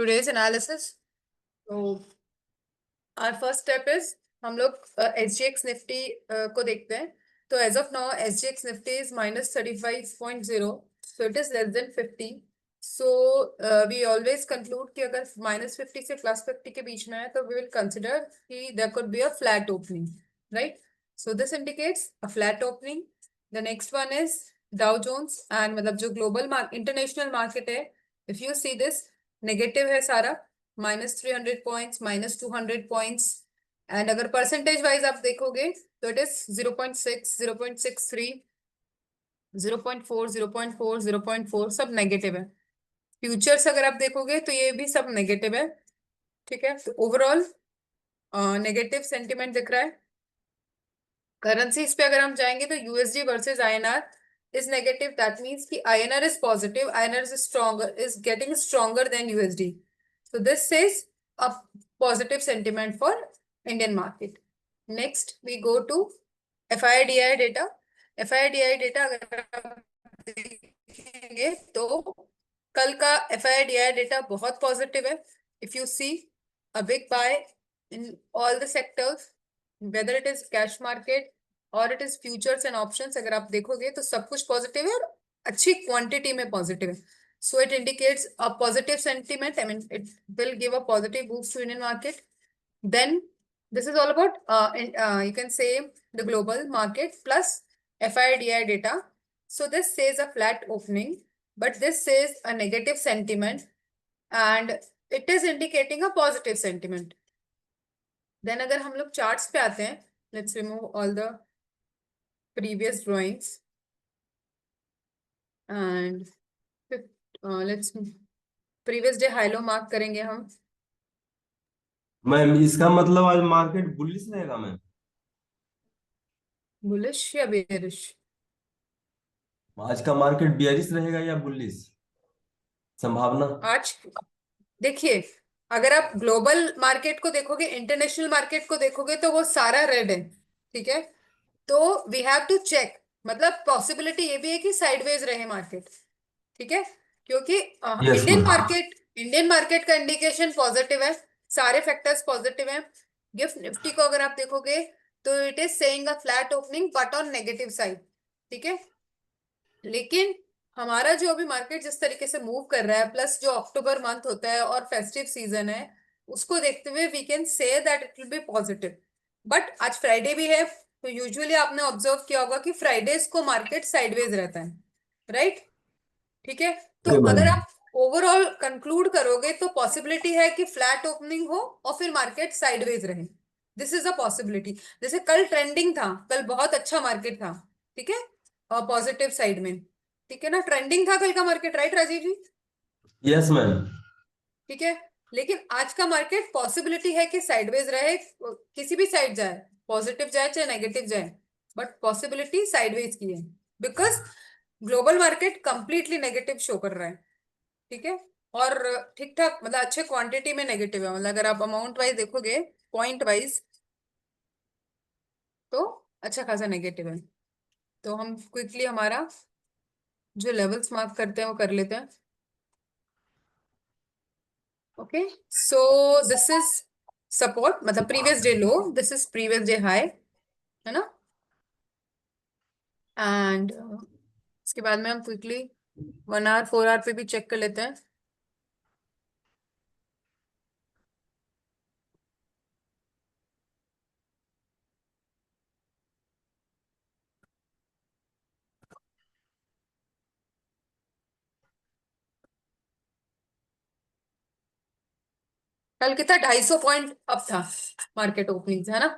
today's analysis. तो our first step is हम लोग SGX निफ्टी को देखते हैं. तो as of now SGX Nifty is -35.0, so it is less than 50. So we always conclude कि अगर -50 से +50 के बीच में है तो we will consider कि there could be a flat opening, right? So this indicates a flat opening. The next one is Dow Jones and मतलब जो global international market है, if you see this negative है सारा, -300 points, -200 points. And अगर percentage wise आप देखोगे तो it is 0.6, 0.63, 0.4, 0.4, 0.4 सब नेगेटिव है. फ्यूचर्स अगर आप देखोगे तो ये भी सब नेगेटिव है. ठीक है, तो ओवरऑल नेगेटिव सेंटिमेंट दिख रहा है. करेंसीज पे अगर हम जाएंगे तो USD versus INR is negative. That means कि INR is positive, INR is stronger, is getting stronger than USD. So this says a positive sentiment for Indian market. Next we go to FIDI data. FIDI data अगर आप देखेंगे तो कल का FIDI data बहुत positive है. If you see a big buy in all the sectors, whether it is cash market और it is futures and options, अगर आप देखोगे तो सब कुछ पॉजिटिव है और अच्छी क्वांटिटी में पॉजिटिव है. So it indicates a positive sentiment. I mean it will give a positive boost to Indian market. Then this is all about you can say the global market plus FIDI data. So this says a flat opening, but this says a negative sentiment and it is indicating a positive sentiment. Then अगर हम लोग charts पे आते हैं, let's remove all the previous drawings and let's previous day high low mark करेंगे हम. Ma'am इसका मतलब आज मार्केट बुलिश रहेगा मैम? बुलिश या बेरिश? आज का मार्केट बियरिश रहेगा या बुलिश संभावना? आज देखिए, अगर आप ग्लोबल मार्केट को देखोगे, इंटरनेशनल मार्केट को देखोगे तो वो सारा रेड है. ठीक है, तो वी हैव टू चेक. मतलब पॉसिबिलिटी ये भी है कि साइडवेज रहे मार्केट. ठीक है, क्योंकि यस मैम. इंडियन मार्केट का इंडिकेशन पॉजिटिव है, सारे फैक्टर्स पॉजिटिव हैं. गिफ्ट निफ्टी को अगर आप देखोगे तो it is saying a flat opening but on negative side. ठीक है, लेकिन हमारा जो अभी मार्केट जिस तरीके से मूव कर रहा है, प्लस जो अक्टूबर मंथ होता है और फेस्टिव सीजन है, उसको देखते हुए we can say that it will be positive. But आज फ्राइडे भी है, तो यूजुअली आपने ऑब्जर्व किया होगा कि फ्राइडेज को मार्केट साइडवेज रहता है, राइट? ठीक है, तो अगर आप ओवरऑल कंक्लूड करोगे तो पॉसिबिलिटी है कि फ्लैट ओपनिंग हो और फिर मार्केट साइडवेज रहे. This is a possibility. जैसे कल ट्रेंडिंग था, कल बहुत अच्छा मार्केट था. ठीक है, और पॉजिटिव साइड में. ठीक है ना, ट्रेंडिंग था कल का market, right Rajiv ji? Yes ma'am. ठीक है, लेकिन आज का मार्केट पॉसिबिलिटी है कि साइडवेज रहे, किसी भी साइड जाए, पॉजिटिव जाए चाहे नेगेटिव जाए, बट पॉसिबिलिटी साइडवेज की है because global market completely negative show कर रहा है. ठीक है, और ठीक ठाक मतलब अच्छे क्वांटिटी में नेगेटिव है. मतलब अगर आप अमाउंट वाइज देखोगे, पॉइंट वाइज, तो अच्छा खासा नेगेटिव है. तो हम क्विकली हमारा जो लेवल्स मार्क करते हैं वो कर लेते हैं. Okay, so this is support, मतलब previous day low, this is previous day high, है ना? एंड इसके बाद में हम क्विकली 1 आवर 4 आवर पे भी चेक कर लेते हैं. कल कितना 250 पॉइंट अप था मार्केट ओपनिंग, है ना?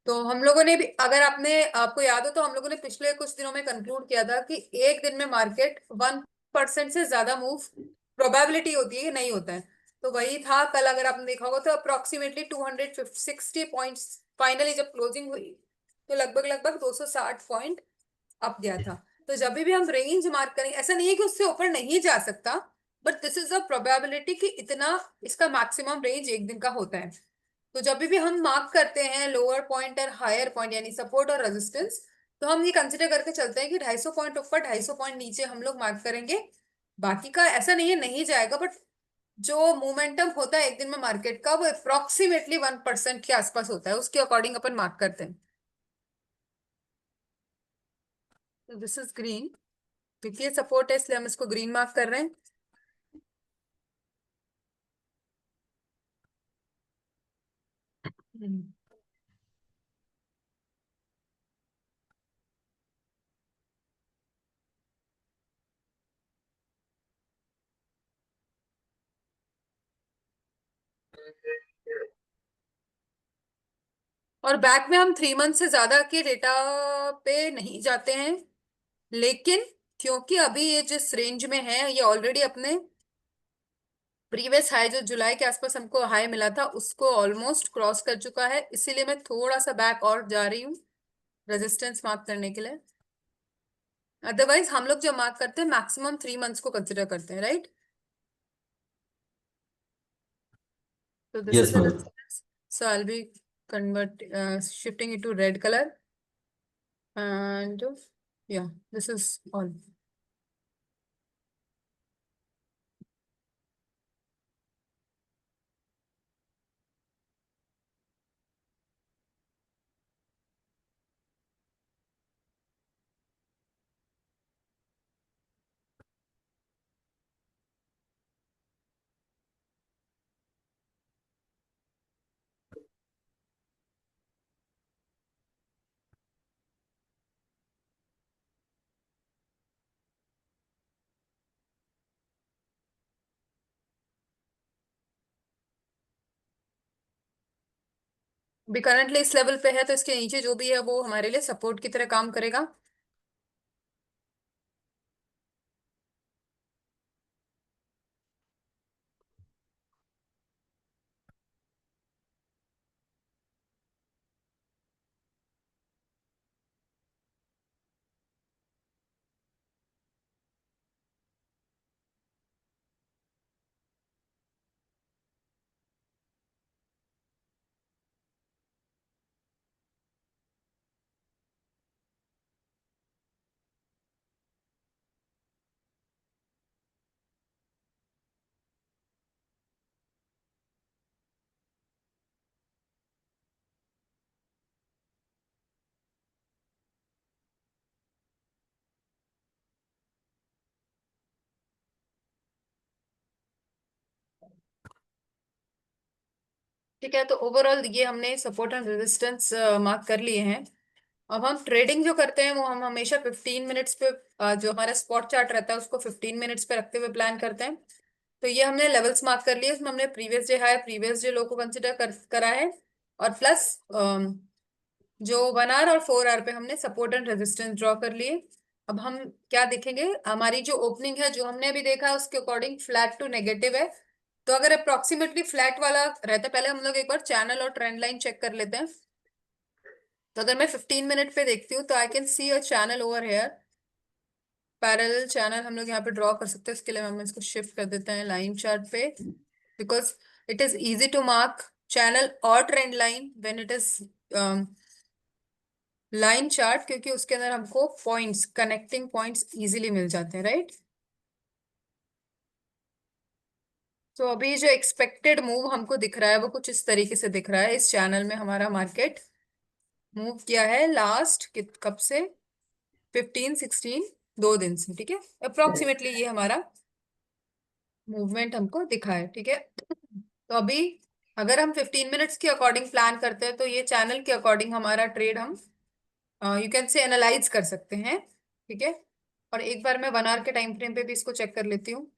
तो हम लोगों ने भी, अगर आपको याद हो तो हम लोगों ने पिछले कुछ दिनों में कंक्लूड किया था कि एक दिन में मार्केट 1% से ज्यादा मूव प्रोबेबिलिटी होती है कि नहीं होता है. तो वही था कल. अगर आपने देखा होगा तो अप्रोक्सीमेटली 260 पॉइंट्स फाइनली जब क्लोजिंग हुई तो लगभग लगभग 260 पॉइंट अप गया था. तो जब भी हम रेंज मार्क करेंगे, ऐसा नहीं है कि उससे ऊपर नहीं जा सकता, but this is a probability कि इतना इसका मैक्सिमम रेंज एक दिन का होता है. तो जब भी हम मार्क करते हैं लोअर पॉइंट और हायर पॉइंट यानी सपोर्ट और रेजिस्टेंस, तो हम ये कंसिडर करके चलते हैं कि 250 पॉइंट ऊपर 250 पॉइंट नीचे हम लोग मार्क करेंगे. बाकी का ऐसा नहीं है नहीं जाएगा, बट जो मोमेंटम होता है एक दिन में मार्केट का, वो अप्रोक्सीमेटली 1% के आसपास होता है, उसके अकॉर्डिंग अपन मार्क करते हैं। तो दिस इज ग्रीन, क्योंकि ये सपोर्ट है इसलिए हम इसको ग्रीन मार्क कर रहे हैं। हम्म। और बैक में हम 3 मंथ से ज्यादा के डेटा पे नहीं जाते हैं, लेकिन क्योंकि अभी ये जिस रेंज में है ये ऑलरेडी अपने प्रीवियस हाई जो जुलाई के आसपास हमको हाई मिला था उसको ऑलमोस्ट क्रॉस कर चुका है, इसीलिए मैं थोड़ा सा बैक और जा रही हूँ रेजिस्टेंस मार्क करने के लिए। अदरवाइज हम लोग जो मार्क करते हैं मैक्सिमम 3 मंथ्स को कंसिडर करते हैं, right? So this is yes the ma'am. resistance. So I'll be shifting it to red color, and yeah, this is all. अभी करंटली इस लेवल पे है तो इसके नीचे जो भी है वो हमारे लिए सपोर्ट की तरह काम करेगा। ठीक है, तो ओवरऑल ये हमने सपोर्ट एंड रेजिस्टेंस मार्क कर लिए हैं। अब हम ट्रेडिंग जो करते हैं वो हम हमेशा 15 मिनट्स पे, जो हमारा स्पॉट चार्ट रहता है उसको 15 मिनट्स पे रखते हुए प्लान करते हैं। तो ये हमने लेवल्स मार्क कर लिए, उसमें हमने previous day high previous day लो को कंसिडर करा है, और प्लस जो 1 आवर और 4 आवर पे हमने सपोर्ट एंड रेजिस्टेंस ड्रॉ कर लिए। अब हम क्या देखेंगे, हमारी जो ओपनिंग है जो हमने अभी देखा है उसके अकॉर्डिंग फ्लैट टू नेगेटिव है। तो अगर अप्रोक्सीमेटली फ्लैट वाला रहता है, पहले हम लोग एक बार चैनल और ट्रेंड लाइन चेक कर लेते हैं। तो अगर मैं 15 मिनट पे देखती हूँ तो I can see a channel over here, parallel channel हम लोग यहाँ पे ड्रॉ कर सकते हैं। इसके लिए हम इसको शिफ्ट कर देते हैं लाइन चार्ट पे, because it is easy to mark channel और trend line when it is line chart, क्योंकि उसके अंदर हमको पॉइंट्स कनेक्टिंग पॉइंट्स इजीली मिल जाते हैं, राइट? तो अभी जो एक्सपेक्टेड मूव हमको दिख रहा है वो कुछ इस तरीके से दिख रहा है। इस चैनल में हमारा मार्केट मूव किया है लास्ट कब से, 15 16 2 दिन से, ठीक है? अप्रोक्सीमेटली ये हमारा मूवमेंट हमको दिखा है, ठीक है? तो अभी अगर हम 15 मिनट्स के अकॉर्डिंग प्लान करते हैं तो ये चैनल के अकॉर्डिंग हमारा ट्रेड हम यू कैन से एनालाइज कर सकते हैं, ठीक है? और एक बार मैं 1 आवर के टाइम फ्रेम पे भी इसको चेक कर लेती हूँ।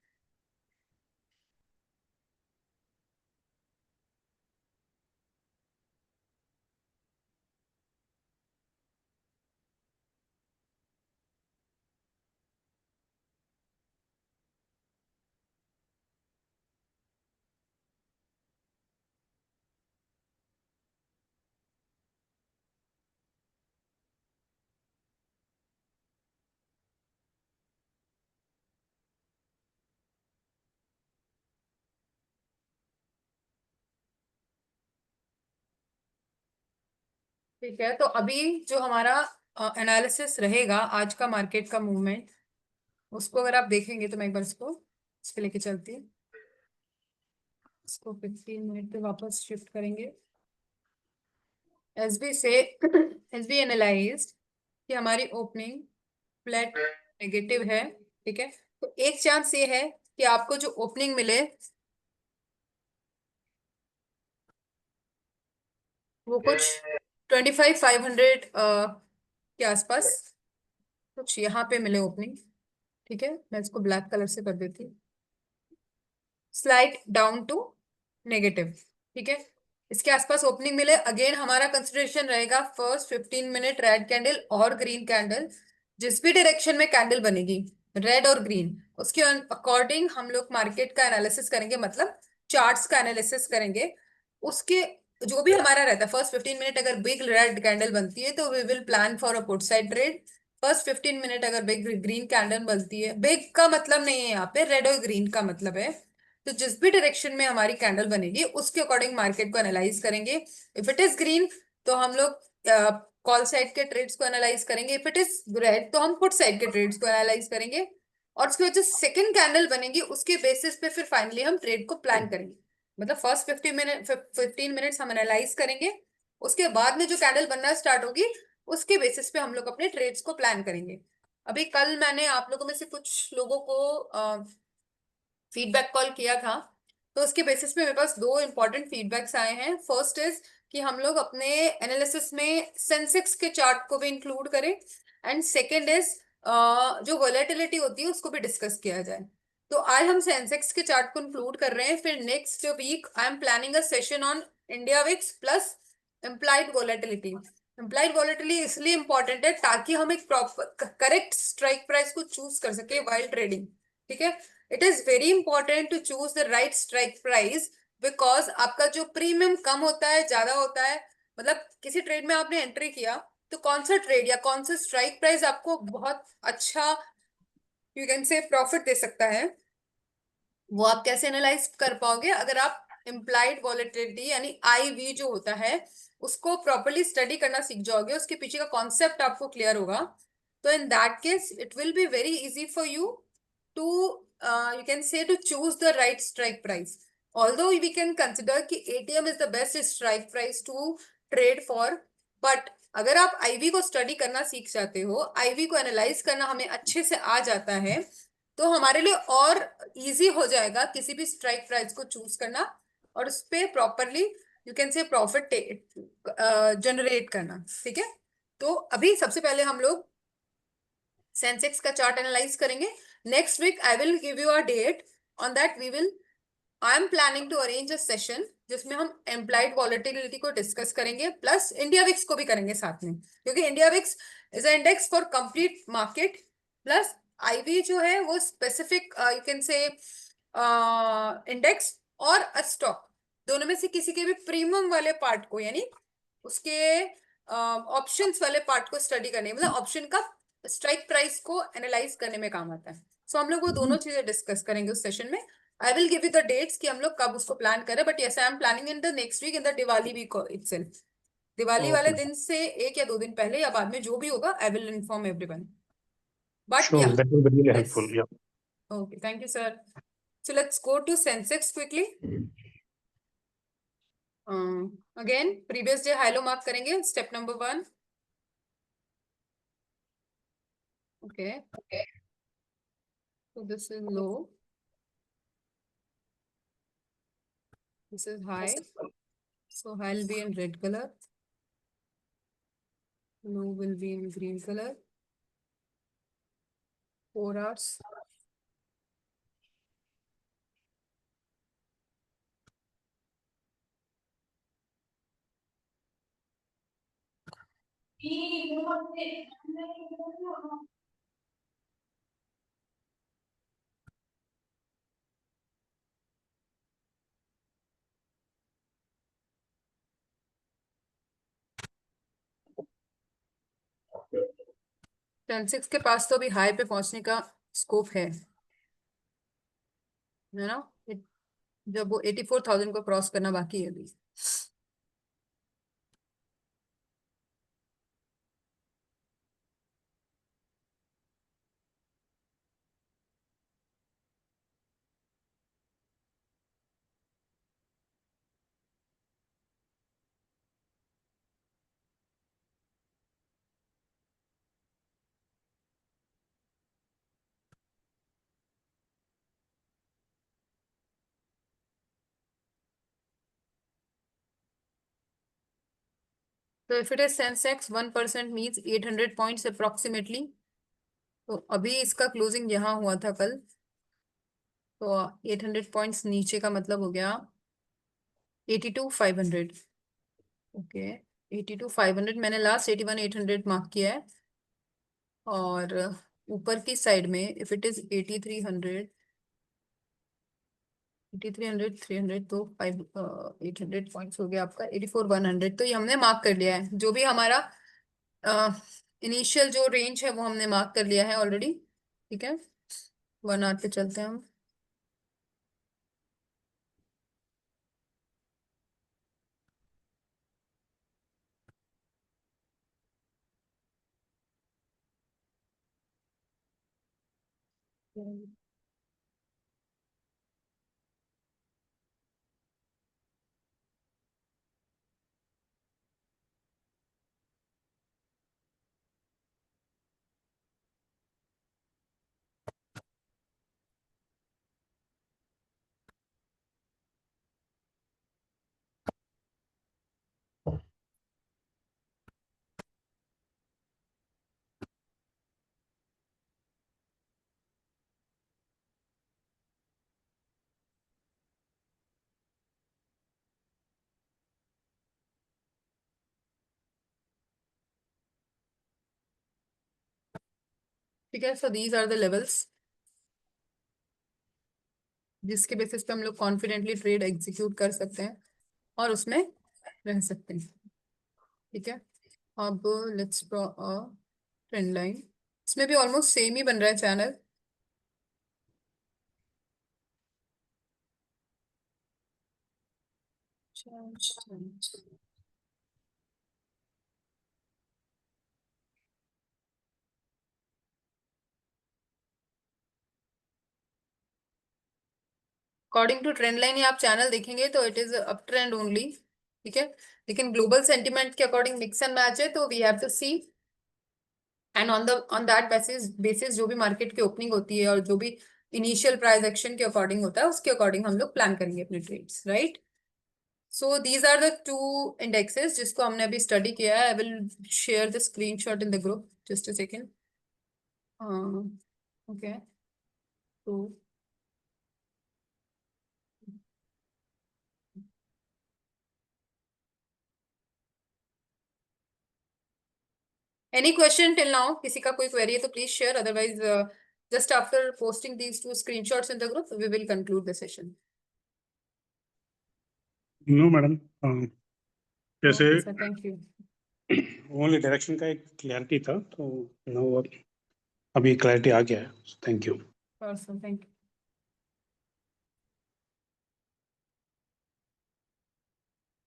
ठीक है, तो अभी जो हमारा एनालिसिस रहेगा आज का मार्केट का मूवमेंट, उसको अगर आप देखेंगे तो मैं एक बार इसको इस पे लेके चलती हूँ। इसको 15 मिनट पे वापस शिफ्ट करेंगे। एसबी से एसबी एनालाइज्ड कि हमारी ओपनिंग फ्लैट नेगेटिव है, ठीक है। तो एक चांस ये है कि आपको जो ओपनिंग मिले वो कुछ 25,500 के आसपास कुछ यहाँ पे मिले ओपनिंग, ठीक है। मैं इसको ब्लैक कलर से कर देती हूँ, स्लाइड डाउन टू नेगेटिव, ठीक है। इसके आसपास ओपनिंग मिले, अगेन हमारा कंसिडरेशन रहेगा फर्स्ट 15 मिनट रेड कैंडल और ग्रीन कैंडल, जिस भी डायरेक्शन में कैंडल बनेगी रेड और ग्रीन, उसके अकॉर्डिंग हम लोग मार्केट का एनालिसिस करेंगे, मतलब चार्ट्स का एनालिसिस करेंगे। उसके जो भी हमारा रहता है फर्स्ट 15 मिनट, अगर बिग रेड कैंडल बनती है तो we will plan for a put side trade. First 15 minute अगर बिग ग्रीन कैंडल बनती है, बिग का मतलब नहीं है यहाँ पे, रेड और ग्रीन का मतलब है, तो जिस भी डायरेक्शन में हमारी कैंडल बनेगी उसके अकॉर्डिंग मार्केट को एनालाइज करेंगे। इफ इट इज ग्रीन तो हम लोग कॉल साइड के ट्रेड्स को एनालाइज करेंगे, इफ इट इज रेड तो हम पुट साइड के ट्रेड्स को एनालाइज करेंगे, और उसके बाद जो सेकंड कैंडल बनेगी उसके बेसिस पे फिर फाइनली हम ट्रेड को प्लान करेंगे। मतलब फर्स्ट 15 मिनट्स हम एनालाइज करेंगे, उसके बाद में जो कैंडल बनना स्टार्ट होगी उसके बेसिस पे हम लोग अपने ट्रेड्स को प्लान करेंगे। अभी कल मैंने आप लोगों में से कुछ लोगों को फीडबैक कॉल किया था, तो उसके बेसिस पे मेरे पास दो इंपॉर्टेंट फीडबैक्स आए हैं। फर्स्ट इज कि हम लोग अपने एनालिसिस में सेंसेक्स के चार्ट को भी इंक्लूड करें, एंड सेकंड इज जो वोलेटिलिटी होती है उसको भी डिस्कस किया जाए। तो आज हम सेंसेक्स के चार्ट को इंक्लूड कर रहे हैं, फिर next week I am planning a session on India VIX plus implied volatility. Implied volatility इसलिए इंपॉर्टेंट है ताकि हम एक प्रॉपर करेक्ट स्ट्राइक प्राइस को चूज कर सके वाइल ट्रेडिंग, ठीक है। It is very important to choose the right strike price, because आपका जो प्रीमियम कम होता है ज्यादा होता है, मतलब किसी ट्रेड में आपने एंट्री किया तो कौन सा ट्रेड या कौन सा स्ट्राइक प्राइस आपको बहुत अच्छा यू कैन से प्रॉफिट दे सकता है, वो आप कैसे एनालाइज कर पाओगे अगर आप इम्प्लाइड वॉलेटिलिटी यानी आईवी जो होता है उसको प्रॉपरली स्टडी करना सीख जाओगे, उसके पीछे का कॉन्सेप्ट आपको क्लियर होगा। तो in that case it will be very easy for you to you can say to choose the right strike price. Although we can consider कि ATM is the best strike price to trade for, but अगर आप ivy को study करना सीख जाते हो, ivy को analyse करना हमें अच्छे से आ जाता है, तो हमारे लिए और इजी हो जाएगा किसी भी स्ट्राइक प्राइस को चूज करना और उस पे प्रॉपरली यू कैन से प्रॉफिट जनरेट करना, ठीक है। तो अभी सबसे पहले हम लोग सेंसेक्स का चार्ट एनालाइज करेंगे। Next week I will give you a date on that we will I am planning to arrange a session जिसमें हम एम्प्लॉयड वॉलेटिलिटी को डिस्कस करेंगे प्लस इंडिया विक्स को भी करेंगे साथ में, क्योंकि India VIX is a index for complete market, plus IV जो है वो specific you can say index और अ स्टॉक, दोनों में से किसी के भी प्रीमियम वाले पार्ट को यानी उसके ऑप्शंस वाले पार्ट को स्टडी करने, मतलब ऑप्शन का स्ट्राइक प्राइस को एनालाइज करने में काम आता है। सो हम लोग वो दोनों चीजें डिस्कस करेंगे उस सेशन में। I will give you the dates कि हम लोग कब उसको प्लान करें, but yes I am planning in the next week in the Diwali week itself. Diwali वाले Okay. दिन से 1 या 2 दिन पहले या बाद में जो भी होगा I will inform everyone, but Sure, या that will be really let's helpful. Yeah. Okay thank you sir. So let's go to Sensex quickly. Again previous day high low mark करेंगे, step number 1। Okay, so this is low, this is high, so high will be in red color, low will be in green color, 4 hours. Sensex के पास तो अभी high पे पहुंचने का scope है ना, जब वो 84,000 को क्रॉस करना बाकी है अभी। So if it is Sensex 1% means 800 points approximately. तो अभी इसका क्लोजिंग यहाँ हुआ था कल, तो 800 पॉइंट्स नीचे का मतलब हो गया 82,500. ओके, 82,500 मैंने लास्ट 81,800 मार्क किया है. और ऊपर की साइड में इफ इट इज 8300, 8300 300 तो 800 पॉइंट्स हो गया आपका 84,100. तो ये हमने मार्क कर लिया है. जो भी हमारा इनिशियल जो रेंज है वो हमने मार्क कर लिया है ऑलरेडी. ठीक है, 1 आवर पे चलते हैं हम. ठीक है, so these are the levels जिसके बेसिस पे हम लोग कॉन्फिडेंटली ट्रेड एग्जीक्यूट कर सकते हैं और उसमें रह सकते हैं. ठीक है, अब let's draw a trend line. इसमें भी ऑलमोस्ट सेम ही बन रहा है channel. According to trend line ही आप चैनल देखेंगे तो it is up trend only. ठीक है, लेकिन ग्लोबल सेंटिमेंट के अकॉर्डिंग मिक्स एंड मैच है, तो we have to see. And on that basis जो भी मार्केट की ओपनिंग होती है और जो भी इनिशियल प्राइस एक्शन के अकॉर्डिंग होता है उसके अकॉर्डिंग हम लोग प्लान करेंगे अपने trades. Right, so these are the 2 indexes जिसको हमने अभी स्टडी किया है. I will share the screenshot in the group, just a second. Okay, तो एनी क्वेश्चन टिल नाउ? किसी का कोई क्वेरी है तो please share, otherwise just after posting these 2 screenshots in the group we will conclude the session. No madam, जैसे Okay, sir, thank you. Only direction का एक clarity था, तो नो अभी क्लैरिटी आ गया है. Thank you. Awesome, thank you.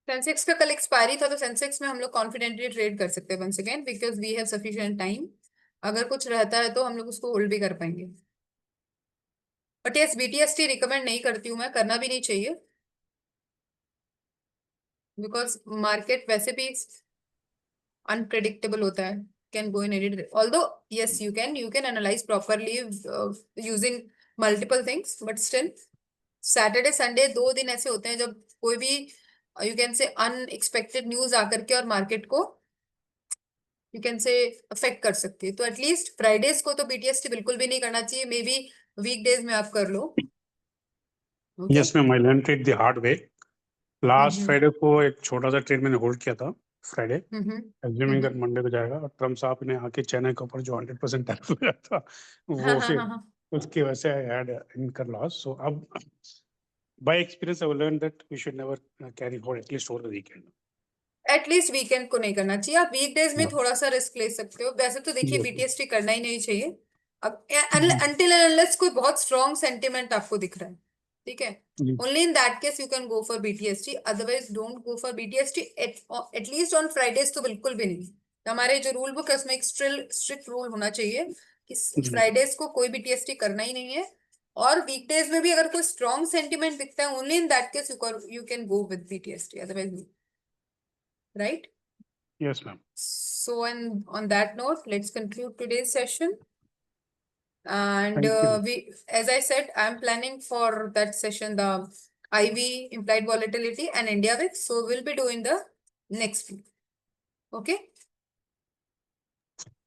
Sensex का कल एक्सपायरी था, तो सेंसेक्स में हम लोग कॉन्फिडेंटली ट्रेड कर सकते हैं once again, because we have sufficient time. अगर कुछ रहता है तो हम लोग उसको होल्ड भी कर पाएंगे. बट यस, बीटीएसटी रिकमेंड नहीं करती हूँ मैं, करना भी नहीं चाहिए, बिकॉज मार्केट वैसे भी अनप्रेडिक्टेबल होता है. Can go in any, although yes you can analyse properly using multiple things, but still Saturday Sunday 2 दिन ऐसे होते हैं जब कोई भी यू कैन से अनएक्सपेक्टेड न्यूज आकर के और मार्केट को यू कैन से अफेक्ट कर सकती है. तो एटलीस्ट फ्राइडेज को तो बीटीएसटी बिल्कुल भी नहीं करना चाहिए. मे बी वीकडेज में आप कर लो. Okay, yes ma'am, I learned it the hard way. Last Friday को एक छोटा सा ट्रेड मैंने होल्ड किया था फ्राइडे, एज्यूमिंग दैट मंडे को जाएगा, और ट्रम्प साहब ने आके चाइना के ऊपर जो 100% टैरिफ लगाया था वो फिर उसकी वजह से I had income loss. So अब by experience I learn that we should never carry for at least over the weekend. At least weekend को नहीं करना चाहिए. आप वीकडेज में थोड़ा सा रिस्क ले सकते हो. वैसे तो देखिए Yes. बीटीएसटी करना ही नहीं चाहिए अब, until and unless कोई बहुत स्ट्रॉन्ग सेंटिमेंट आपको दिख रहा है. ठीक है, only in that case you can go for BTST, otherwise don't go for BTST at least on Fridays. तो बिल्कुल भी नहीं. हमारे जो रूल बुक है उसमें एक स्ट्रिक्ट रूल होना चाहिए कि फ्राइडेज को कोई BTST करना ही नहीं है. और वीकडेज में भी अगर कोई स्ट्रॉन्ग सेंटिमेंट दिखता है, only in that case you can go with BTST, otherwise. Right? Yes ma'am. So, and on that note, let's conclude today's session. And Thank you. we, as I said, I'm planning for that session the IV implied volatility and India VIX. So we'll be doing the next week. Okay.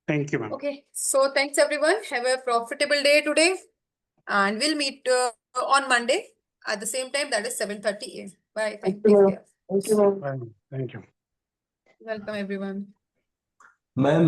Thank you, ma'am. Okay. So thanks everyone. Have a profitable day today, and we'll meet on Monday at the same time. That is 7:30 a.m. Bye. Take care. Bye, ma'am. Thank you. Welcome everyone. Ma'am